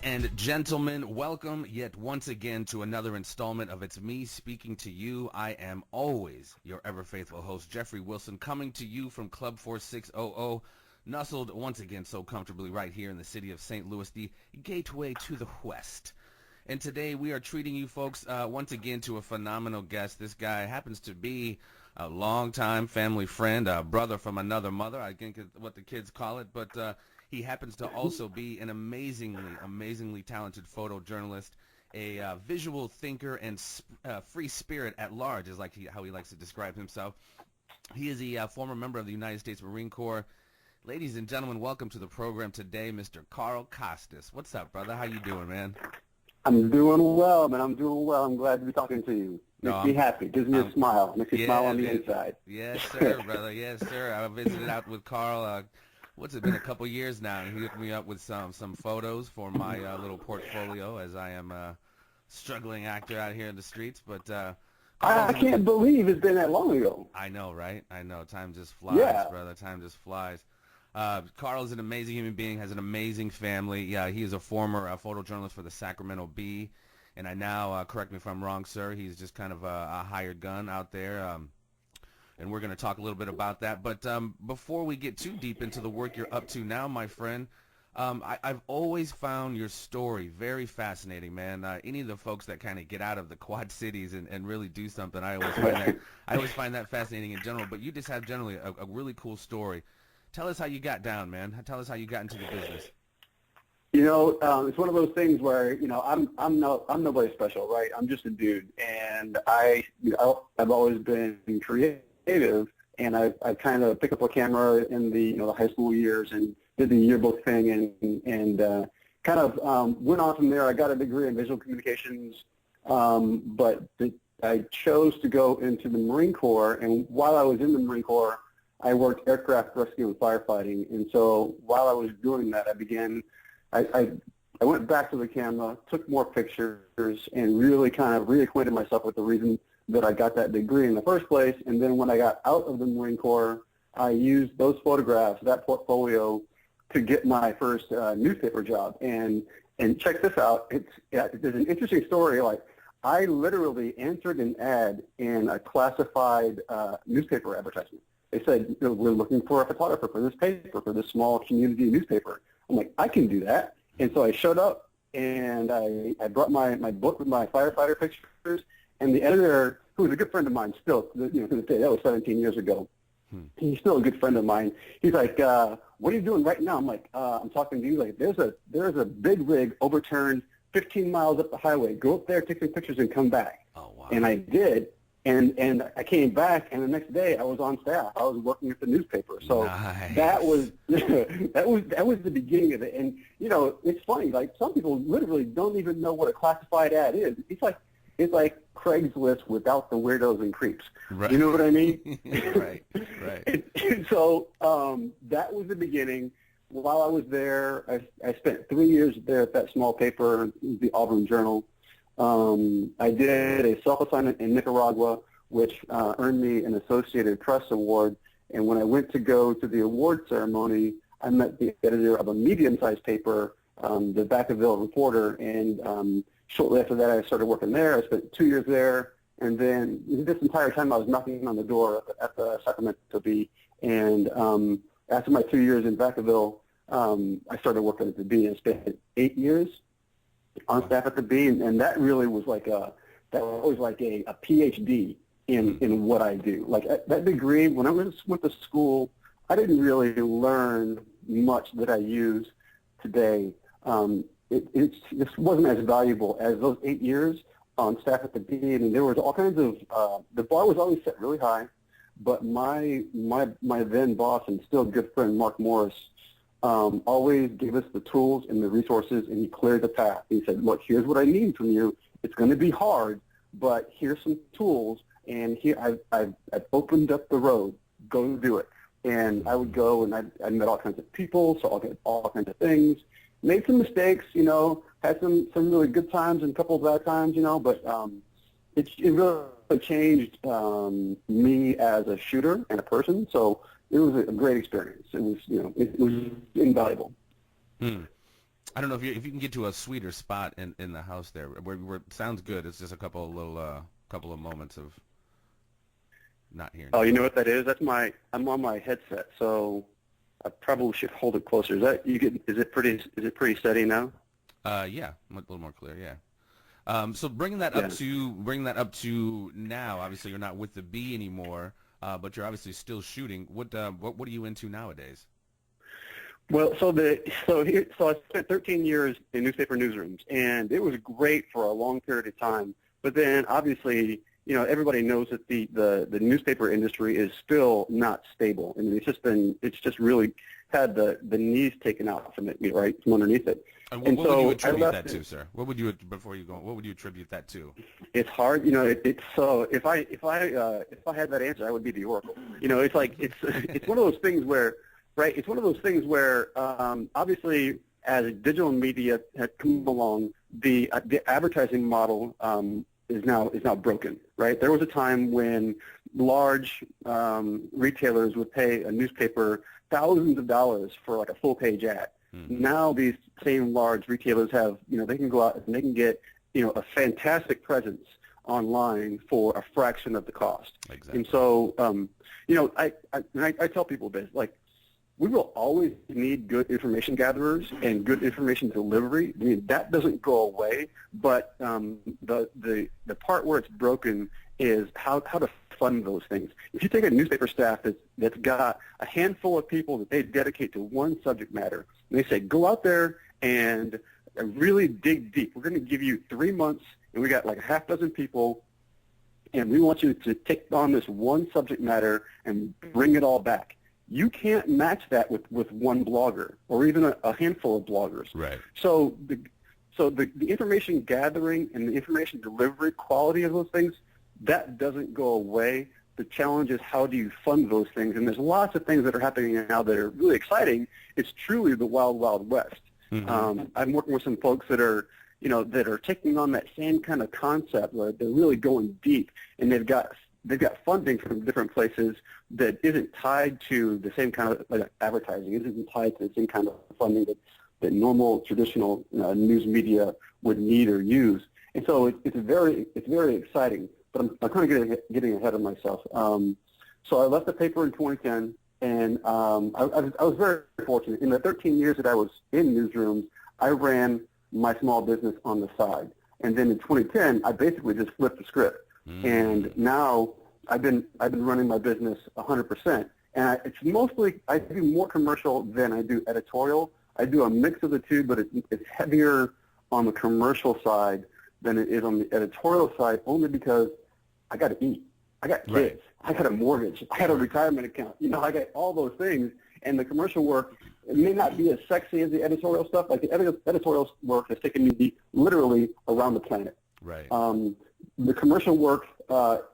and gentlemen, welcome yet once again to another installment of It's Me Speaking to You. I am always your ever faithful host, Jeffrey Wilson, coming to you from Club 4600, nestled once again so comfortably right here in the city of St. Louis, the gateway to the West. And today we are treating you folks once again to a phenomenal guest. This guy happens to be a longtime family friend, a brother from another mother, I think is what the kids call it, but he happens to also be an amazingly talented photojournalist, a visual thinker, and free spirit at large, is like how he likes to describe himself. He is a former member of the United States Marine Corps. Ladies and gentlemen, welcome to the program today, Mr. Carl Costas. What's up, brother? How you doing, man? I'm doing well, man. I'm doing well. I'm glad to be talking to you. Makes me happy. Gives me a smile. Makes me smile on the inside. Yes, sir, brother. Yes, sir. I visited out with Carl. What's it been? A couple years now. He hooked me up with some photos for my little portfolio, as I am a struggling actor out here in the streets. But I can't believe it's been that long ago. I know, right? I know. Time just flies, brother. Time just flies. Carl is an amazing human being, has an amazing family. Yeah, he is a former photojournalist for the Sacramento Bee, and I now, correct me if I'm wrong, sir, he's just kind of a hired gun out there, and we're going to talk a little bit about that. But before we get too deep into the work you're up to now, my friend, I've always found your story very fascinating, man. Any of the folks that kind of get out of the Quad Cities and really do something, I always find that fascinating in general. But you just have generally a really cool story. Tell us how you got down, man. Tell us how you got into the business. You know, it's one of those things where, you know, I'm nobody special, right? I'm just a dude, and I've always been creative, and I kind of picked up a camera in the the high school years and did the yearbook thing, and kind of went on from there. I got a degree in visual communications, but I chose to go into the Marine Corps, and while I was in the Marine Corps, I worked aircraft rescue and firefighting, and so while I was doing that, I went back to the camera, took more pictures, and really kind of reacquainted myself with the reason that I got that degree in the first place. And then when I got out of the Marine Corps, I used those photographs, that portfolio, to get my first newspaper job. And check this out. There's an interesting story. Like, I literally answered an ad in a classified newspaper advertisement. They said, we're looking for a photographer for this paper, for this small community newspaper. I'm like, I can do that. And so I showed up, and I brought my book with my firefighter pictures, and the editor, who was a good friend of mine still, to this day, that was 17 years ago. He's still a good friend of mine. He's like, what are you doing right now? I'm like, I'm talking to you. Like, there's a big rig overturned 15 miles up the highway. Go up there, take some pictures, and come back. Oh, wow. And I did. And I came back, and the next day I was on staff. I was working at the newspaper. So nice. that was the beginning of it. And it's funny. Like, some people literally don't even know what a classified ad is. It's like Craigslist without the weirdos and creeps. Right. You know what I mean? Right. And so that was the beginning. While I was there, I spent 3 years there at that small paper, the Auburn Journal. I did a self-assignment in Nicaragua, which earned me an Associated Press award. And when I went to go to the award ceremony, I met the editor of a medium-sized paper, the Vacaville Reporter, and shortly after that, I started working there. I spent 2 years there, and then this entire time I was knocking on the door at the Sacramento Bee. And after my 2 years in Vacaville, I started working at the Bee, and spent 8 years on staff at the Bee, and that really was like a PhD in what I do. Like, that degree, when I went to school, I didn't really learn much that I use today. It just wasn't as valuable as those 8 years on staff at the Bee. I mean, there was all kinds of the bar was always set really high, but my then boss and still good friend Mark Morris always gave us the tools and the resources, and he cleared the path. He said, look, here's what I need from you. It's going to be hard, but here's some tools, and here I've opened up the road. Go do it. And I would go, and I met all kinds of people, saw all kinds of things, made some mistakes, had some really good times and a couple of bad times, but it really changed me as a shooter and a person. So it was a great experience. It was, it was invaluable. I don't know if you can get to a sweeter spot in the house there where it sounds good. It's just a couple of moments of not hearing. Oh, you know what that is? I'm on my headset, so I probably should hold it closer. Is it pretty steady now? Yeah, a little more clear. Yeah. So bringing that Yeah. up to now. Obviously, you're not with the Bee anymore, but you're obviously still shooting. What are you into nowadays? Well, so I spent 13 years in newspaper newsrooms, and it was great for a long period of time. But then, obviously, everybody knows that the newspaper industry is still not stable. I mean, it's just really had the knees taken out from it, right, from underneath it. And what would you attribute that it. to, sir? What would you What would you attribute that to? It's hard, it's so if I had that answer, I would be the oracle. It's like it's one of those things where, right? It's one of those things where obviously as digital media has come along, the advertising model is now broken, right? There was a time when large retailers would pay a newspaper thousands of dollars for like a full page ad. Now these same large retailers have, they can go out and they can get, a fantastic presence online for a fraction of the cost. Exactly. And so, I tell people this, like, we will always need good information gatherers and good information delivery. I mean, that doesn't go away, but the part where it's broken is how to fund those things. If you take a newspaper staff that's got a handful of people that they dedicate to one subject matter, and they say, go out there and really dig deep. We're going to give you 3 months, and we got like a half dozen people, and we want you to take on this one subject matter and bring it all back. You can't match that with one blogger or even a handful of bloggers. Right. So the information gathering and the information delivery quality of those things, that doesn't go away. The challenge is how do you fund those things? And there's lots of things that are happening now that are really exciting. It's truly the wild, wild west. Mm-hmm. I'm working with some folks that are taking on that same kind of concept where they're really going deep, and they've got funding from different places that isn't tied to the same kind of like advertising. It isn't tied to the same kind of funding that normal traditional news media would need or use. And so it's very exciting. But I'm kind of getting ahead of myself. So I left the paper in 2010, and I was very fortunate. In the 13 years that I was in newsrooms, I ran my small business on the side. And then in 2010, I basically just flipped the script. And now I've been running my business 100%. And it's mostly, I do more commercial than I do editorial. I do a mix of the two, but it's heavier on the commercial side than it is on the editorial side, only because I got to eat. I got kids. Right. I got a mortgage. I got a retirement account. I got all those things. And the commercial work, it may not be as sexy as the editorial stuff. Like the editorial work has taken me literally around the planet. Right. The commercial work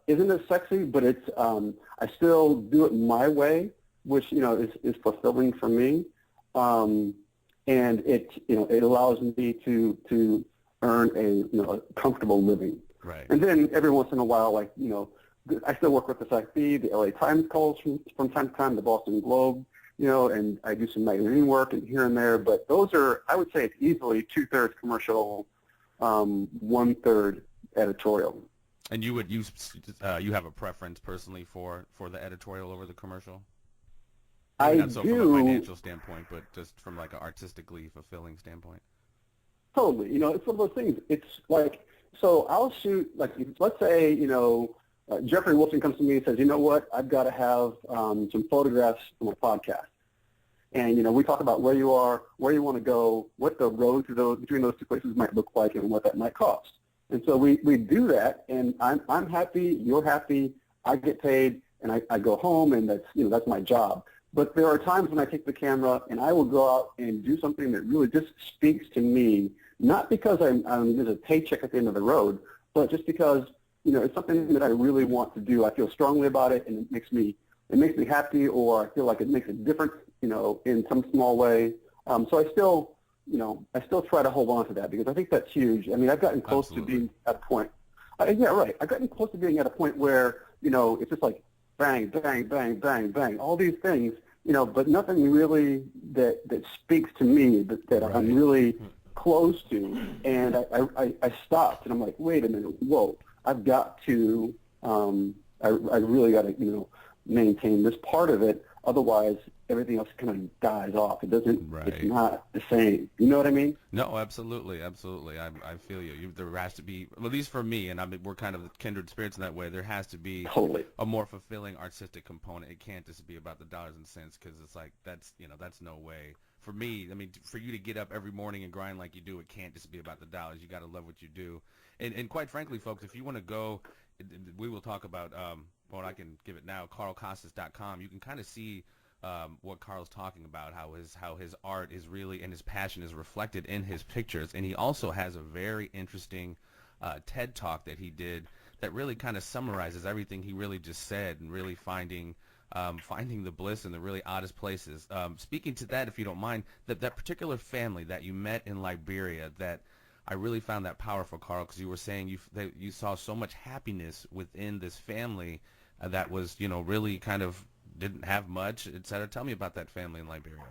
isn't as sexy, but it's I still do it my way, which is fulfilling for me, and it allows me to earn a comfortable living. Right. And then every once in a while, I still work with the SAC-B, the LA Times calls from time to time, the Boston Globe, and I do some magazine work and here and there. But those are, I would say, it's easily 2/3 commercial, 1/3 editorial. And you have a preference personally for the editorial over the commercial? Maybe not so do. From a financial standpoint, but just from like an artistically fulfilling standpoint. Totally. It's one of those things. It's like, so I'll shoot, like, let's say, Jeffrey Wilson comes to me and says, you know what, I've got to have some photographs from a podcast. And, we talk about where you are, where you want to go, what the road between those two places might look like, and what that might cost. And so we do that, and I'm happy, you're happy, I get paid, and I go home, and that's my job. But there are times when I take the camera and I will go out and do something that really just speaks to me, not because there's a paycheck at the end of the road, but just because it's something that I really want to do. I feel strongly about it, and it makes me happy, or I feel like it makes a difference, in some small way. So I still try to hold on to that, because I think that's huge. I mean, I've gotten close to being at a point. Yeah, right. I've gotten close to being at a point where it's just like bang, bang, bang, bang, bang, all these things but nothing really that speaks to me that Right. I'm really close to. And I stopped, and I'm like, wait a minute, whoa, I've got to, I really got to, maintain this part of it. Otherwise, everything else kind of dies off. It doesn't, it's Right. not the same. You know what I mean? No, absolutely, absolutely. I feel you. There has to be, well, at least for me, and we're kind of kindred spirits in that way. There has to be Totally. a more fulfilling artistic component. It can't just be about the dollars and cents, because it's like that's no way. For me, I mean, for you to get up every morning and grind like you do, it can't just be about the dollars. You got to love what you do. And quite frankly, folks, if you want to go, we will talk about. Well, I can give it now. CarlCostas.com. You can kind of see what Carl's talking about, how his art is really, and his passion is reflected in his pictures. And he also has a very interesting TED Talk that he did that really kind of summarizes everything he really just said, and really finding the bliss in the really oddest places. Speaking to that, if you don't mind, that particular family that you met in Liberia, that I really found that powerful, Carl, because you were saying that you saw so much happiness within this family that was, really kind of didn't have much, et cetera. Tell me about that family in Liberia.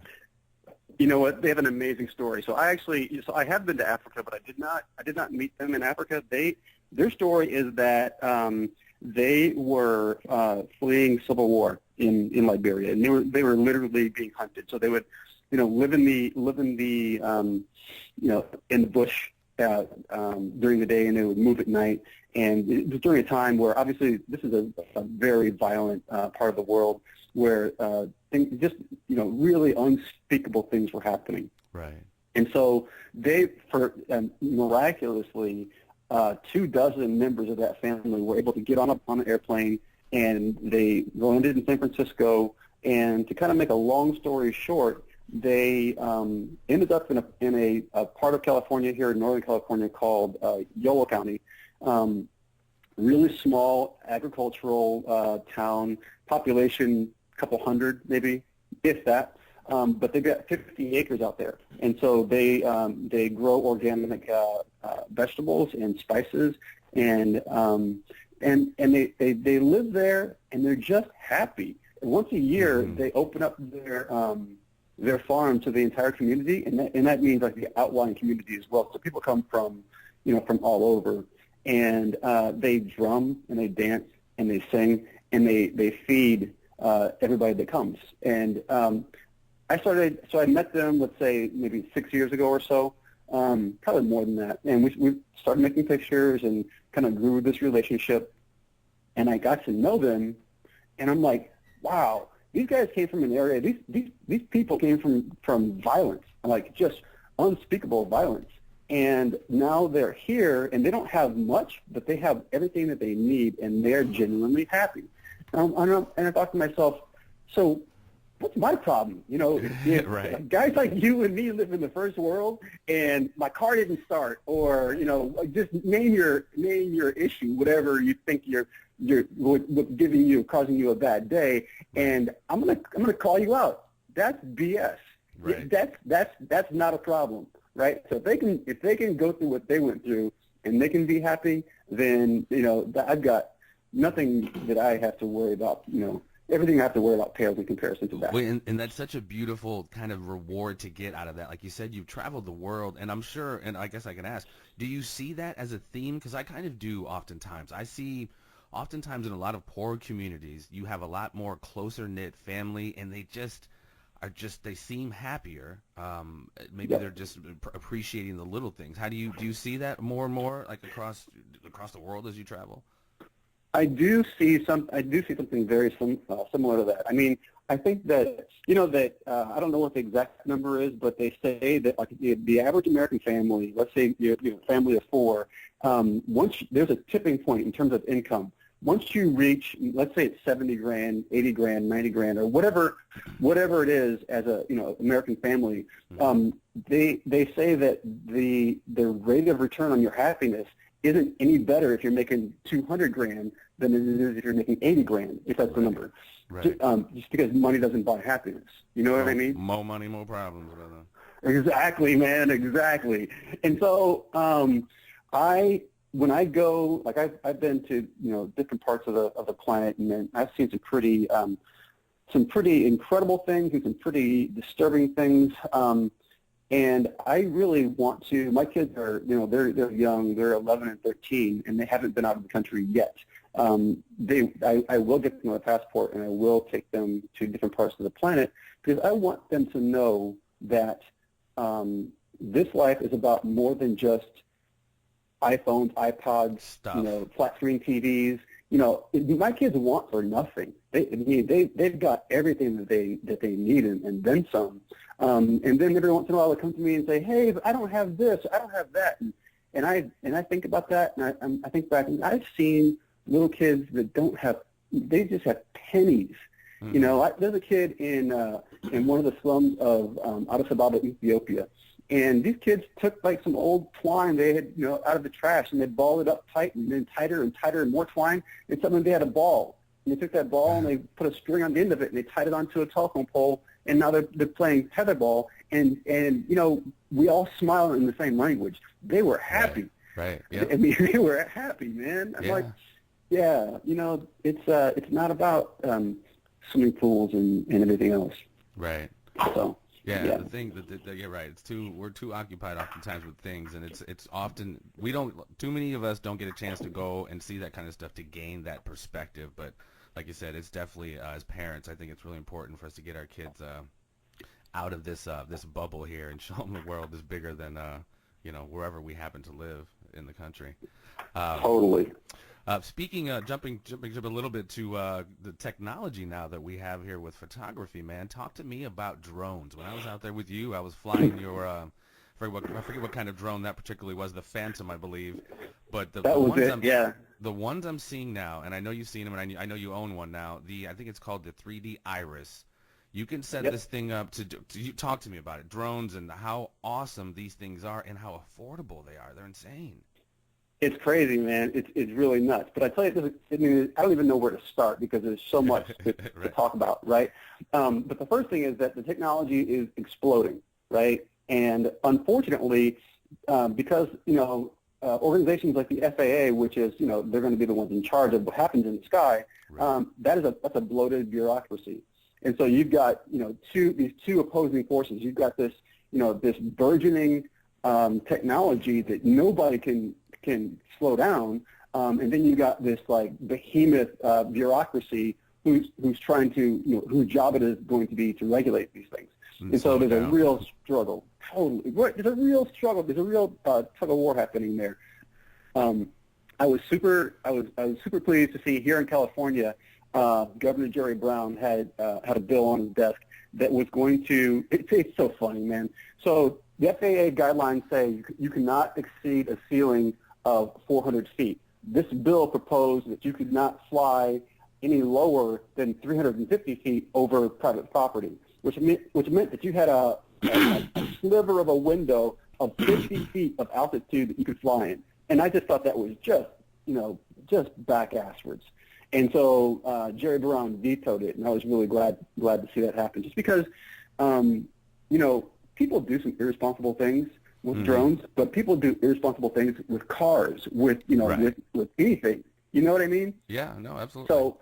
You know what? They have an amazing story. So I have been to Africa, but I did not meet them in Africa. Their story is that they were fleeing civil war in Liberia, and they were literally being hunted. So they would, live in the in the bush during the day, and they would move at night. And it was during a time where, obviously, this is a very violent part of the world, where things just, really unspeakable things were happening. Right. And so miraculously, 24 members of that family were able to get on an airplane, and they landed in San Francisco. And to kind of make a long story short, they ended up in a part of California here in Northern California called Yolo County. Really small agricultural town, population a couple hundred maybe, if that. But they've got 50 acres out there, and so they grow organic vegetables and spices, and they live there, and they're just happy. And once a year, they open up their farm to the entire community, and that means like the outlying community as well. So people come from all over, and they drum and they dance and they sing and they feed everybody that comes. And I met them, let's say maybe 6 years ago or so, probably more than that. And we started making pictures and kind of grew this relationship. And I got to know them, and I'm like, wow, these guys came from an area. These people came from violence, like just unspeakable violence. And now they're here, and they don't have much, but they have everything that they need, and they're genuinely happy. And I thought to myself, so what's my problem? Right. Guys like you and me live in the first world, and my car didn't start, or just name your issue, whatever you think you're causing you a bad day, and I'm gonna call you out. That's BS. Right. That's not a problem, right? So if they can go through what they went through and they can be happy, then I've got nothing that I have to worry about. Everything I have to worry about pales in comparison to that. Well, and that's such a beautiful kind of reward to get out of that. Like you said, you've traveled the world, and I'm sure, and I guess I can ask, do you see that as a theme? Because I kind of do oftentimes. I see oftentimes in a lot of poor communities, you have a lot more closer-knit family, and they they seem happier. Maybe Yep. they're just appreciating the little things. How do you see that more and more, like across the world as you travel? I do see something very similar to that. I mean, I think that I don't know what the exact number is, but they say that like the average American family, let's say you're a family of four, once there's a tipping point in terms of income. Once you reach, let's say it's 70 grand, 80 grand, 90 grand, or whatever it is as a American family, they say that the rate of return on your happiness isn't any better if you're making 200 grand than it is if you're making 80 grand, if that's the number. Right. Just because money doesn't buy happiness. You know what I mean? More money, more problems, brother. Exactly, man, exactly. And so when I go, like I've been to different parts of the planet, and then I've seen some pretty some pretty incredible things and some pretty disturbing things. And I really want to. My kids are, they're young. They're 11 and 13, and they haven't been out of the country yet. I will get them a passport, and I will take them to different parts of the planet because I want them to know that this life is about more than just iPhones, iPods, stuff. Flat screen TVs. My kids want for nothing. They've got everything that they need and then some. And then every once in a while they come to me and say, "Hey, I don't have this, I don't have that," and I think about that, and I think back, and I've seen little kids that don't have, they just have pennies. Mm-hmm. There's a kid in one of the slums of Addis Ababa, Ethiopia. And these kids took like some old twine they had, out of the trash, and they balled it up tight and then tighter and tighter and more twine. And suddenly they had a ball. And they took that ball and they put a string on the end of it and they tied it onto a telephone pole. And now they're playing tetherball. And we all smile in the same language. They were happy. Right. Yep. I mean, they were happy, man. I'm like, yeah, it's not about swimming pools and everything else. Right. So. Yeah, the thing that you're right. We're too occupied oftentimes with things, and it's often too many of us don't get a chance to go and see that kind of stuff to gain that perspective. But like you said, it's definitely as parents, I think it's really important for us to get our kids out of this bubble here and show them the world is bigger than wherever we happen to live in the country. Totally. Speaking, jumping a little bit to the technology now that we have here with photography, man. Talk to me about drones. When I was out there with you, I was flying your, I forget what kind of drone that particularly was, the Phantom, I believe. But the ones I'm seeing now, and I know you've seen them, and I know you own one now. I think it's called the 3D Iris. You can set this thing up to talk to me about it. Drones and how awesome these things are and how affordable they are. They're insane. It's crazy, man. It's really nuts. But I tell you, I don't even know where to start because there's so much to talk about, right? But the first thing is that the technology is exploding, right? And unfortunately, because organizations like the FAA, which is they're going to be the ones in charge of what happens in the sky, that's a bloated bureaucracy. And so you've got these two opposing forces. You've got this this burgeoning technology that nobody can slow down, and then you got this like behemoth bureaucracy who's trying to whose job it is going to be to regulate these things. And so there's a real struggle. Totally, there's a real struggle. There's a real tug of war happening there. I was super pleased to see here in California, Governor Jerry Brown had a bill on his desk that was going to. It's so funny, man. So the FAA guidelines say you cannot exceed a ceiling of 400 feet. This bill proposed that you could not fly any lower than 350 feet over private property, which meant that you had a sliver of a window of 50 feet of altitude that you could fly in. And I just thought that was just back asswards. And so Jerry Brown vetoed it, and I was really glad to see that happen. Just because, people do some irresponsible things with drones, but people do irresponsible things with cars, with with anything. You know what I mean? Yeah, no, absolutely. So,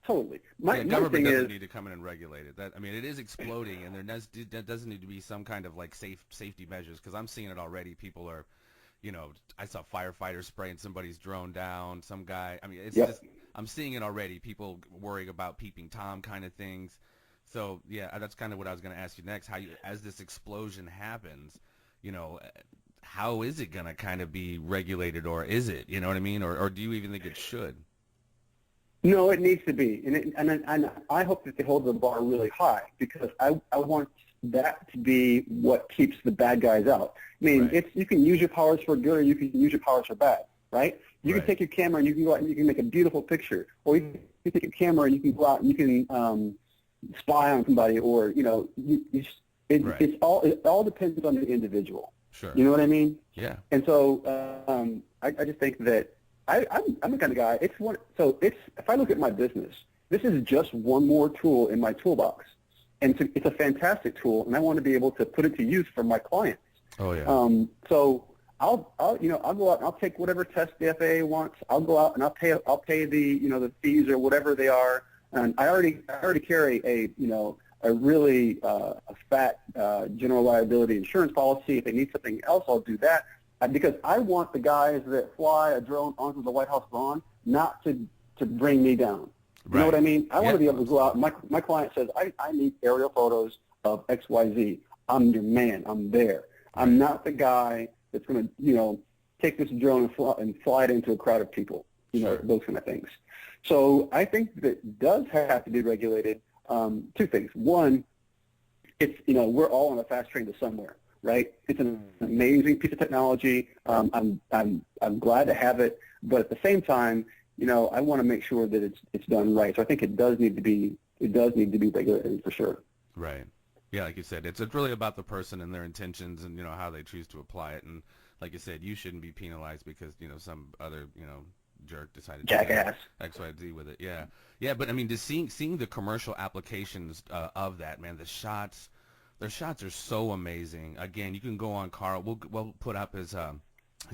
totally. My government thing doesn't need to come in and regulate it. It is exploding, and there doesn't need to be some kind of like safety measures, because I'm seeing it already. People are, I saw firefighters spraying somebody's drone down. Some guy. It's just I'm seeing it already. People worrying about peeping Tom kind of things. So yeah, that's kind of what I was going to ask you next. As this explosion happens, how is it going to kind of be regulated, or is it? You know what I mean? Or do you even think it should? No, it needs to be, and I hope that they hold the bar really high, because I want that to be what keeps the bad guys out. You can use your powers for good, or you can use your powers for bad, right? You can take your camera and you can go out and you can make a beautiful picture, or you can take your camera and you can go out and you can spy on somebody, or it all depends on the individual. Sure. You know what I mean? Yeah. And so I just think that I'm the kind of guy. If I look at my business, this is just one more tool in my toolbox, and it's a fantastic tool, and I want to be able to put it to use for my clients. Oh yeah. So I'll go out and I'll take whatever test the FAA wants. I'll go out and I'll pay the the fees or whatever they are. And I already carry a really a fat general liability insurance policy. If they need something else, I'll do that. Because I want the guys that fly a drone onto the White House lawn not to bring me down. You know what I mean? I want to be able to go out. My client says, I need aerial photos of XYZ. I'm your man. I'm there. I'm not the guy that's going to, take this drone and fly it into a crowd of people, those kind of things. So I think that does have to be regulated. Two things. One, it's, we're all on a fast train to somewhere, right? It's an amazing piece of technology. I'm glad to have it, but at the same time, I want to make sure that it's done right. So I think it does need to be regulated for sure. Right. Yeah, like you said, it's really about the person and their intentions and how they choose to apply it. And like you said, you shouldn't be penalized because some other jerk decided Jackass to X, Y, Z with it. Yeah. But I mean, just seeing the commercial applications of that, man, their shots are so amazing. Again, you can go on Carl. We'll put up his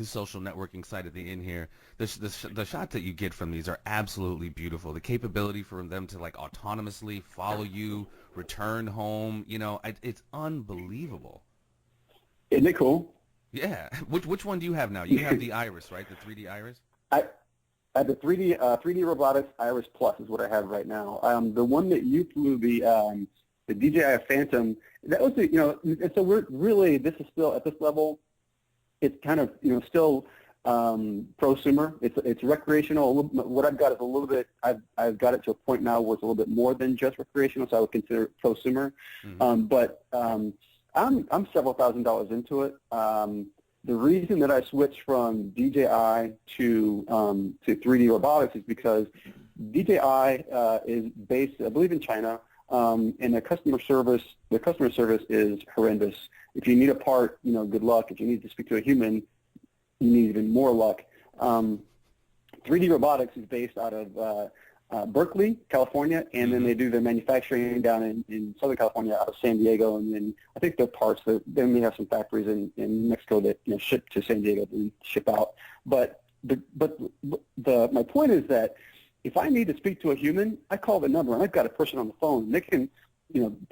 social networking site at the end here. The shots that you get from these are absolutely beautiful. The capability for them to like autonomously follow you, return home, it's unbelievable. Isn't it cool? Yeah. Which one do you have now? You have the Iris, right? The 3D Iris? I have the 3D robotics Iris Plus is what I have right now. The one that you flew, the DJI Phantom, that was and so we're really, this is still at this level. It's kind of still prosumer. It's recreational. What I've got is a little bit. I've got it to a point now where it's a little bit more than just recreational. So I would consider it prosumer. But I'm several $1,000s into it. The reason that I switched from DJI to 3D robotics is because DJI is based, I believe, in China, and the customer service is horrendous. If you need a part, good luck. If you need to speak to a human, you need even more luck. 3D robotics is based out of Berkeley, California, and then they do their manufacturing down in Southern California out of San Diego, and then I think their parts, they may have some factories in Mexico that ship to San Diego and ship out. But my point is that if I need to speak to a human, I call the number, and I've got a person on the phone, and they can,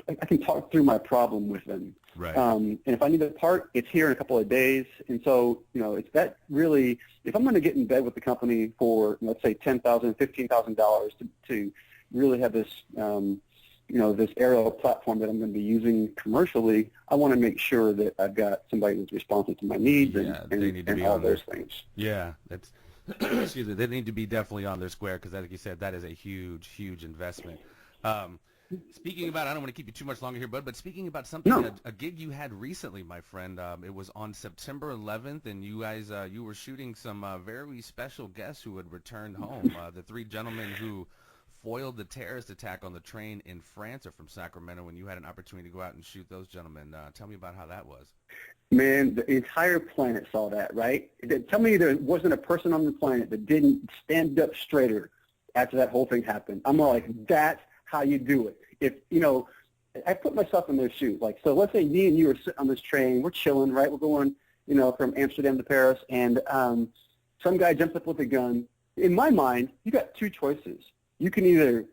I can talk through my problem with them. Right. And if I need a part, it's here in a couple of days. And so, it's that really, if I'm going to get in bed with the company for, let's say, $10,000, $15,000 to really have this, this aerial platform that I'm going to be using commercially, I want to make sure that I've got somebody that's responsive to my needs and they need to be all on those things. Yeah, that's excuse me. They need to be definitely on their square because, like you said, that is a huge, huge investment. Speaking about, I don't want to keep you too much longer here, but speaking about something, a gig you had recently, my friend, it was on September 11th, and you guys, you were shooting some very special guests who had returned home. The three gentlemen who foiled the terrorist attack on the train in France or from Sacramento, when you had an opportunity to go out and shoot those gentlemen. Tell me about how that was. Man, the entire planet saw that, right? Tell me there wasn't a person on the planet that didn't stand up straighter after that whole thing happened. I'm like, that's how you do it. If, I put myself in their shoes. Like, so let's say me and you are sitting on this train, we're chilling, right? We're going, from Amsterdam to Paris, and some guy jumps up with a gun. In my mind, you got two choices. You can either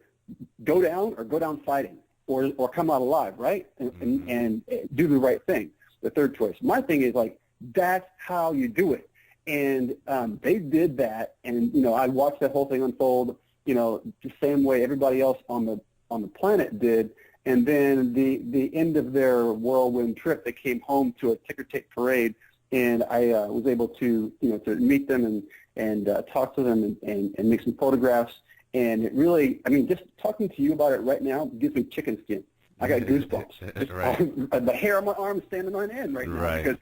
go down or go down fighting, or come out alive, right? And do the right thing. The third choice. My thing is like, that's how you do it. And they did that, and I watched that whole thing unfold, the same way everybody else on the planet did. And then the end of their whirlwind trip, they came home to a ticker tape parade, and I was able to to meet them and talk to them and make some photographs. And it really, just talking to you about it right now gives me chicken skin. I got goosebumps. Right. The hair on my arm is standing on end right now, right. because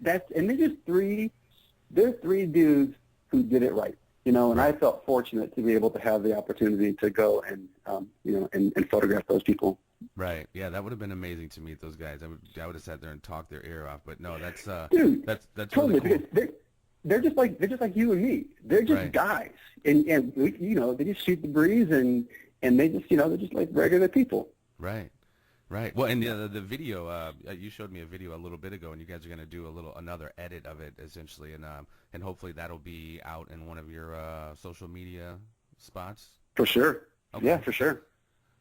that's and they're three dudes who did it right. And I felt fortunate to be able to have the opportunity to go and and photograph those people. Right. Yeah, that would have been amazing to meet those guys. I would have sat there and talked their ear off. But no, that's dude, that's totally really cool. Because they're just like you and me. They're just right. guys, and we, they just shoot the breeze, and they just they're just like regular people. Right. Right. Well, and the video, you showed me a video a little bit ago, and you guys are going to do another edit of it, essentially, and hopefully that'll be out in one of your social media spots. For sure. Okay. Yeah, for sure.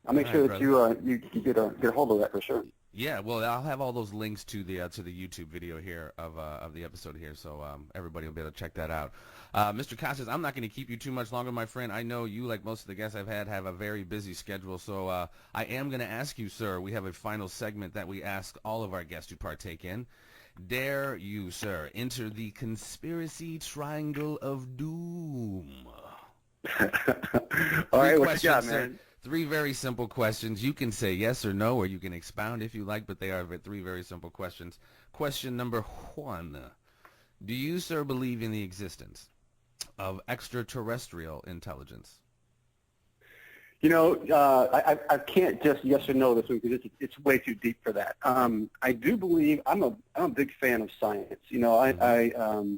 I'll make sure that you get a hold of that for sure. Yeah, well, I'll have all those links to the YouTube video here of the episode here, so everybody will be able to check that out. Mr. Costas, I'm not going to keep you too much longer, my friend. I know you, like most of the guests I've had, have a very busy schedule, so I am going to ask you, sir. We have a final segment that we ask all of our guests to partake in. Dare you, sir, enter the conspiracy triangle of doom? All right, what you got, man? 3 very simple questions. You can say yes or no, or you can expound if you like, but they are 3 very simple questions. Question number 1. Do you, sir, believe in the existence of extraterrestrial intelligence? You know, I can't just yes or no this one because it's way too deep for that. I do believe I'm a big fan of science. You know,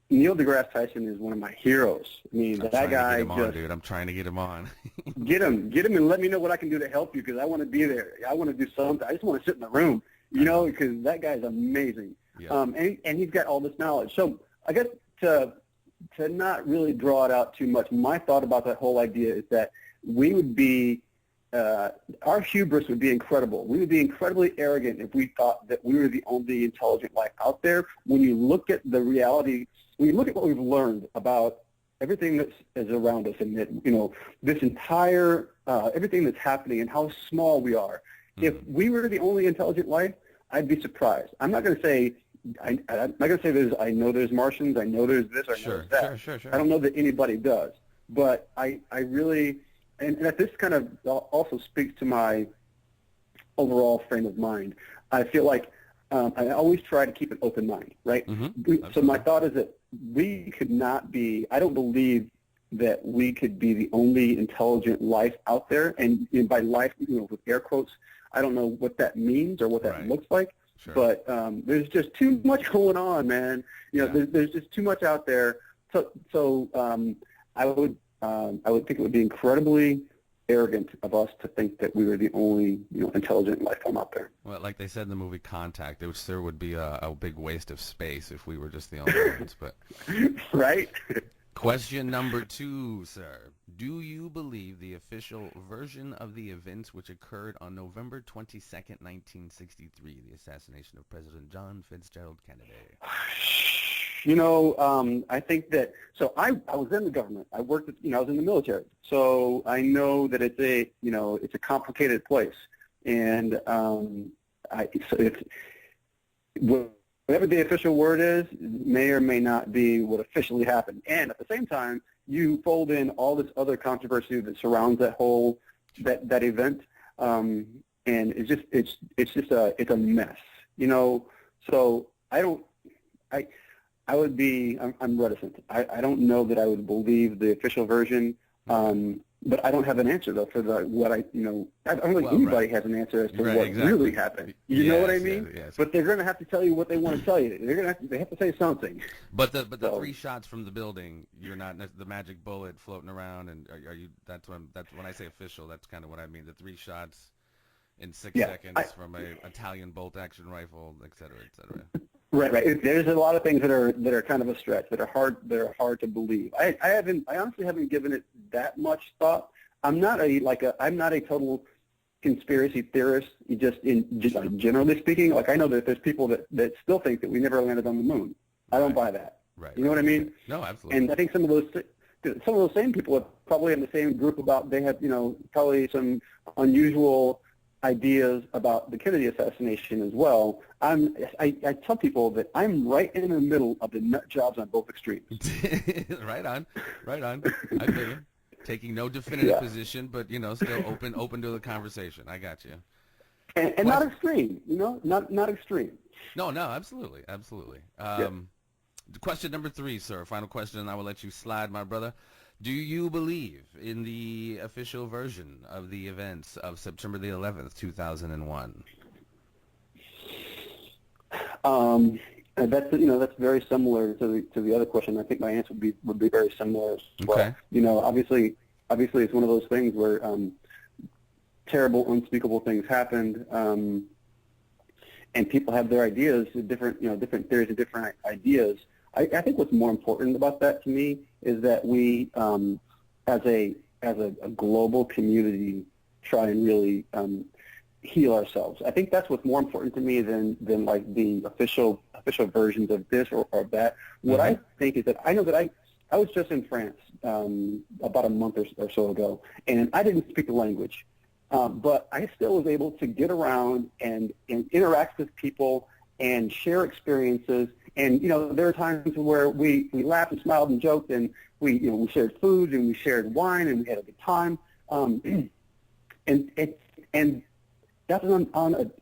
Neil deGrasse Tyson is one of my heroes. I mean, that guy dude. I'm trying to get him on. Get him, and let me know what I can do to help you because I want to be there. I want to do something. I just want to sit in the room, you know, because that guy's amazing. Yeah. And he's got all this knowledge. So I guess to not really draw it out too much, my thought about that whole idea is that we would be, our hubris would be incredible. We would be incredibly arrogant if we thought that we were the only intelligent life out there. When you look at the reality, when you look at what we've learned about everything that is around us and that, you know, this entire, everything that's happening and how small we are, if we were the only intelligent life, I'd be surprised. I'm not going to say, I'm not going to say I know there's Martians, I know there's this, or I know there's that. Sure. I don't know that anybody does. But I really, and this kind of also speaks to my overall frame of mind. I feel like I always try to keep an open mind, right? So my thought is that we could not be, I don't believe that we could be the only intelligent life out there. And by life, you know, with air quotes, I don't know what that means or what that looks like. Sure. But there's just too much going on, man. You know, there's just too much out there. So I would think it would be incredibly arrogant of us to think that we were the only, you know, intelligent life form out there. Well, like they said in the movie Contact, there would be a big waste of space if we were just the only ones. But right. Question number 2, sir. Do you believe the official version of the events which occurred on November 22nd, 1963, the assassination of President John Fitzgerald Kennedy? You know, I think that, so I was in the government. I worked, I was in the military. So I know that it's a complicated place. And whatever the official word is, may or may not be what officially happened. And at the same time, you fold in all this other controversy that surrounds that whole, that event. And it's a mess, you know? So I'm reticent. I don't know that I would believe the official version, but I don't have an answer though for I don't think anybody has an answer as to what really happened. You know what I mean? Yes. But they're going to have to tell you what they want to tell you. They have to say something. But the 3 shots from the building, you're not the magic bullet floating around, and are you? That's when I say official. That's kind of what I mean. The 3 shots in 6 seconds from a Italian bolt action rifle, et cetera, et cetera. Right. There's a lot of things that are kind of a stretch, that are hard to believe. I honestly haven't given it that much thought. I'm not a total conspiracy theorist. Just generally speaking, like I know that there's people that still think that we never landed on the moon. I don't buy that. Right. You know what I mean? No, absolutely. And I think some of those same people are probably in the same group they have probably some unusual ideas about the Kennedy assassination as well. I tell people that I'm right in the middle of the nut jobs on both extremes. Right on. I feel you. Taking no definitive position, but still open to the conversation. I got you. And not extreme, not extreme. No, absolutely. Question number 3, sir. Final question, and I will let you slide, my brother. Do you believe in the official version of the events of September the 11th, 2001? That's very similar to the other question. I think my answer would be very similar as well. Okay. Obviously it's one of those things where terrible, unspeakable things happened, and people have their ideas, different theories and different ideas. I think what's more important about that to me is that we, as a as a global community, try and really heal ourselves. I think that's what's more important to me than like the official versions of this or that. What I think is that I know that I was just in France about a month or so ago, and I didn't speak the language, but I still was able to get around and interact with people and share experiences. And there are times where we laughed and smiled and joked, and we shared food and we shared wine and we had a good time. And that's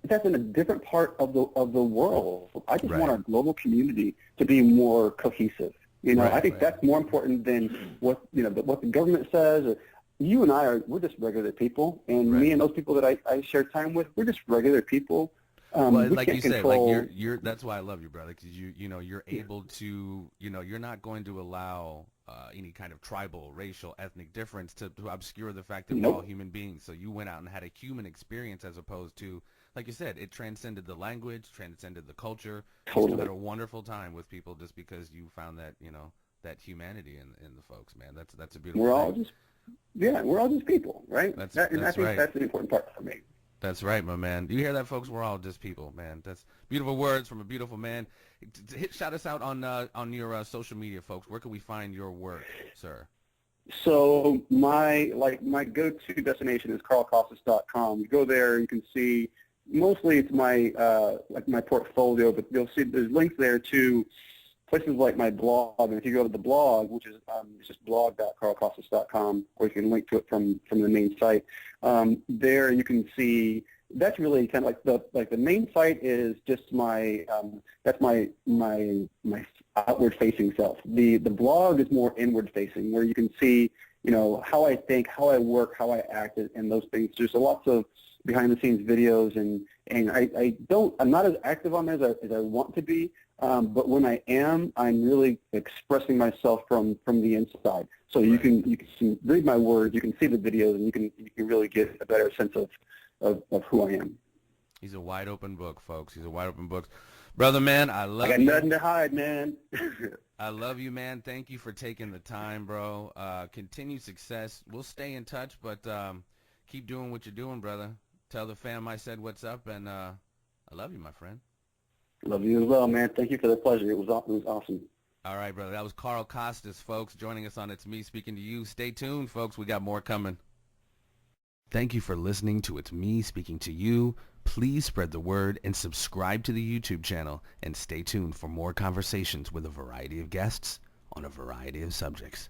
that's in a different part of the world. I just want our global community to be more cohesive. I think that's more important than what the government says. You and we're just regular people, and me and those people that I share time with, we're just regular people. Well, like you said, like you're that's why I love you, brother, because you're able to, you're not going to allow any kind of tribal, racial, ethnic difference to obscure the fact that we're all human beings. So you went out and had a human experience, as opposed to, like you said, it transcended the language, transcended the culture. Totally. You still had a wonderful time with people just because you found that, that humanity in the folks, man. That's a beautiful thing. We're all just people, right? And I think that's an important part for me. That's right, my man. You hear that, folks? We're all just people, man. That's beautiful words from a beautiful man. Shout us out on your social media, folks. Where can we find your work, sir? So my go-to destination is carlcostas.com. You go there, you can see mostly it's my my portfolio, but you'll see there's links there to places like my blog. And if you go to the blog, which is it's just blog.carlcostas.com, or you can link to it from the main site. There you can see that's really kind of like the main site is just my that's my outward facing self. The blog is more inward facing, where you can see how I think, how I work, how I act, and those things. There's lots of behind the scenes videos, and I'm not as active on there as I want to be. But when I am, I'm really expressing myself from the inside. So you can read my words, you can see the videos, and you can really get a better sense of who I am. He's a wide open book, folks. He's a wide open book. Brother, man, I love you. I got nothing to hide, man. I love you, man. Thank you for taking the time, bro. Continued success. We'll stay in touch, but keep doing what you're doing, brother. Tell the fam I said what's up, and I love you, my friend. Love you as well, man. Thank you for the pleasure. It was awesome. All right, brother. That was Carl Costas, folks, joining us on It's Me Speaking to You. Stay tuned, folks. We got more coming. Thank you for listening to It's Me Speaking to You. Please spread the word and subscribe to the YouTube channel, and stay tuned for more conversations with a variety of guests on a variety of subjects.